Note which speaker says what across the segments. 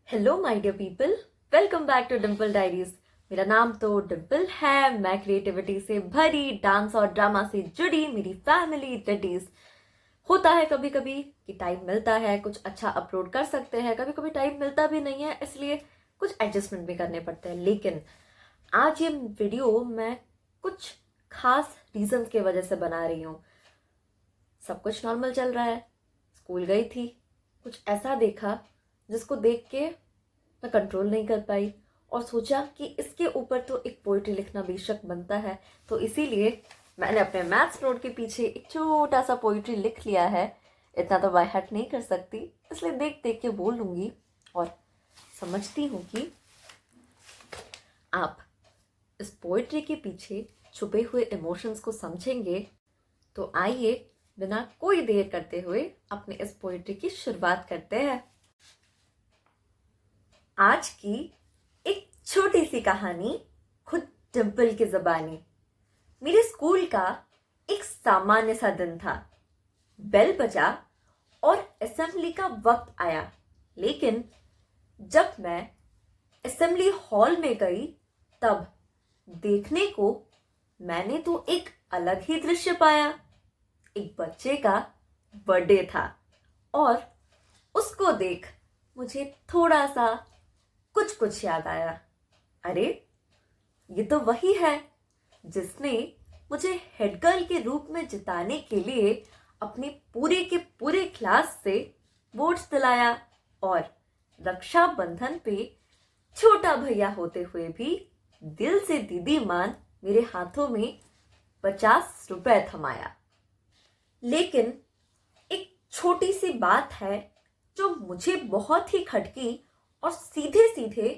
Speaker 1: Hello my dear people, welcome back to Dimple Diaries. मेरा नाम तो डिम्पल है। मैं क्रिएटिविटी से भरी, डांस और ड्रामा से जुड़ी मेरी फैमिली डडीज। होता है कभी कभी कि टाइम मिलता है, कुछ अच्छा अपलोड कर सकते हैं, कभी कभी टाइम मिलता भी नहीं है, इसलिए कुछ एडजस्टमेंट भी करने पड़ते हैं। लेकिन आज ये वीडियो मैं कुछ खास रीजंस की वजह से बना रही हूँ। सब कुछ नॉर्मल चल रहा है, स्कूल गई थी, कुछ ऐसा देखा जिसको देख के मैं कंट्रोल नहीं कर पाई और सोचा कि इसके ऊपर तो एक पोइट्री लिखना बेशक बनता है। तो इसीलिए मैंने अपने मैथ्स नोट के पीछे एक छोटा सा पोइट्री लिख लिया है। इतना तो बाय हार्ट नहीं कर सकती, इसलिए देख देख के बोल लूंगी और समझती हूँ कि आप इस पोइट्री के पीछे छुपे हुए इमोशंस को समझेंगे। तो आइए बिना कोई देर करते हुए अपने इस पोइट्री की शुरुआत करते हैं। आज की एक छोटी सी कहानी, खुद डिम्पल की ज़बानी। मेरे स्कूल का एक सामान्य सा दिन था। बेल बजा और असेंबली का वक्त आया, लेकिन जब मैं असेंबली हॉल में गई तब देखने को मैंने तो एक अलग ही दृश्य पाया। एक बच्चे का बर्थडे था और उसको देख मुझे थोड़ा सा कुछ कुछ याद आया। अरे, ये तो वही है जिसने मुझे हेड गर्ल के रूप में जिताने के लिए अपने पूरे के पूरे क्लास से वोट्स दिलाया और रक्षाबंधन पे छोटा भैया होते हुए भी दिल से दीदी मान मेरे हाथों में 50 रुपए थमाया। लेकिन एक छोटी सी बात है जो मुझे बहुत ही खटकी और सीधे सीधे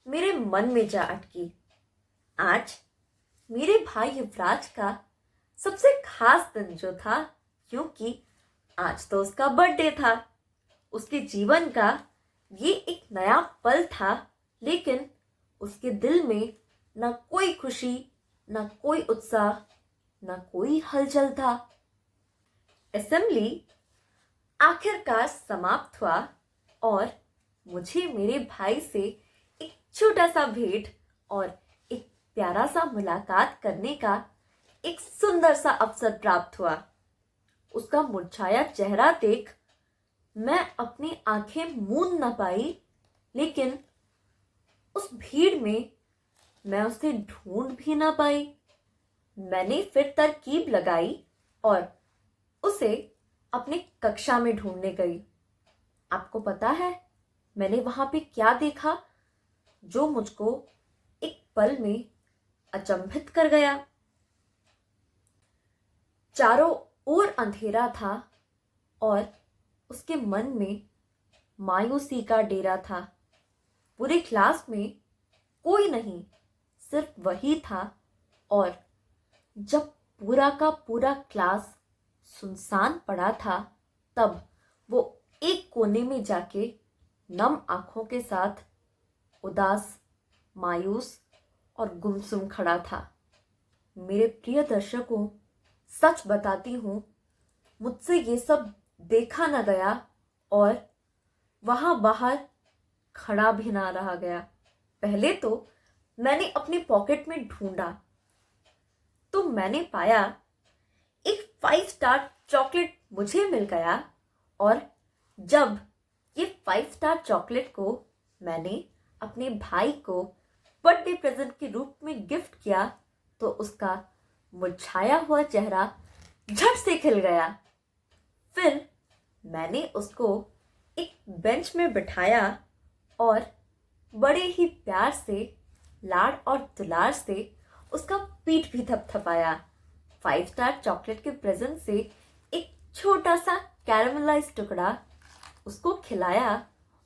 Speaker 1: मेरे मन में जा अटकी। आज मेरे भाई युवराज का सबसे खास दिन जो था, क्योंकि आज तो उसका बर्थडे था। उसके जीवन का ये एक नया पल था, लेकिन उसके दिल में ना कोई खुशी, ना कोई उत्साह, ना कोई हलचल था। असेंबली आखिरकार समाप्त हुआ और मुझे मेरे भाई से एक छोटा सा भेंट और एक प्यारा सा मुलाकात करने का एक सुंदर सा अवसर प्राप्त हुआ। उसका मुरझाया चेहरा देख मैं अपनी आंखें मूंद न पाई, लेकिन उस भीड़ में मैं उसे ढूंढ भी ना पाई। मैंने फिर तरकीब लगाई और उसे अपनी कक्षा में ढूंढने गई। आपको पता है मैंने वहां पे क्या देखा जो मुझको एक पल में अचंभित कर गया। चारों ओर अंधेरा था और उसके मन में मायूसी का डेरा था। पूरे क्लास में कोई नहीं, सिर्फ वही था। और जब पूरा का पूरा क्लास सुनसान पड़ा था, तब वो एक कोने में जाके नम आंखों के साथ उदास, मायूस और गुमसुम खड़ा था। मेरे प्रिय दर्शकों, सच बताती हूँ, मुझसे ये सब देखा न गया और वहां बाहर खड़ा भी ना रहा गया। पहले तो मैंने अपनी पॉकेट में ढूंढा तो मैंने पाया एक 5 स्टार चॉकलेट मुझे मिल गया। और जब ये 5 स्टार चॉकलेट को मैंने अपने भाई को बर्थडे प्रेजेंट के रूप में गिफ्ट किया, तो उसका मुरझाया हुआ चेहरा झट से खिल गया। फिर मैंने उसको एक बेंच में बिठाया और बड़े ही प्यार से, लाड़ और दुलार से उसका पीठ भी थपथपाया। 5 स्टार चॉकलेट के प्रेजेंट से एक छोटा सा कैरमलाइज टुकड़ा उसको खिलाया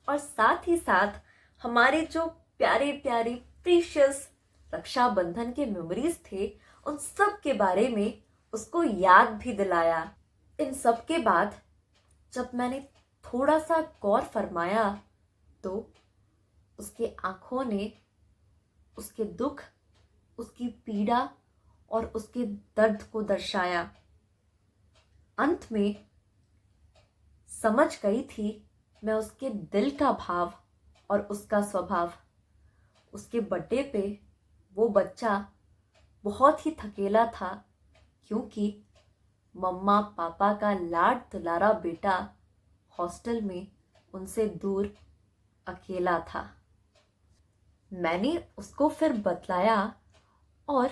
Speaker 1: और साथ ही साथ हमारे जो प्यारे प्यारे प्रीशियस रक्षाबंधन के मेमोरीज थे, उन सब के बारे में उसको याद भी दिलाया। इन सब के बाद जब मैंने थोड़ा सा गौर फरमाया तो उसके आंखों ने उसके दुख, उसकी पीड़ा और उसके दर्द को दर्शाया। अंत में समझ गई थी मैं उसके दिल का भाव और उसका स्वभाव। उसके बर्थडे पे वो बच्चा बहुत ही थकेला था, क्योंकि मम्मा पापा का लाड दुलारा बेटा हॉस्टल में उनसे दूर अकेला था। मैंने उसको फिर बतलाया और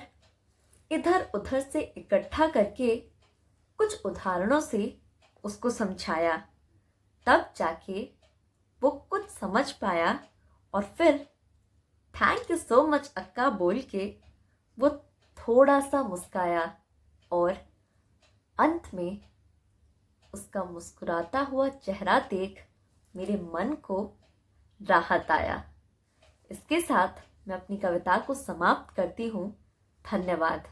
Speaker 1: इधर उधर से इकट्ठा करके कुछ उदाहरणों से उसको समझाया। तब जाके वो कुछ समझ पाया और फिर थैंक यू सो मच अक्का बोल के वो थोड़ा सा मुस्काया और अंत में उसका मुस्कुराता हुआ चेहरा देख मेरे मन को राहत आया। इसके साथ मैं अपनी कविता को समाप्त करती हूँ। धन्यवाद।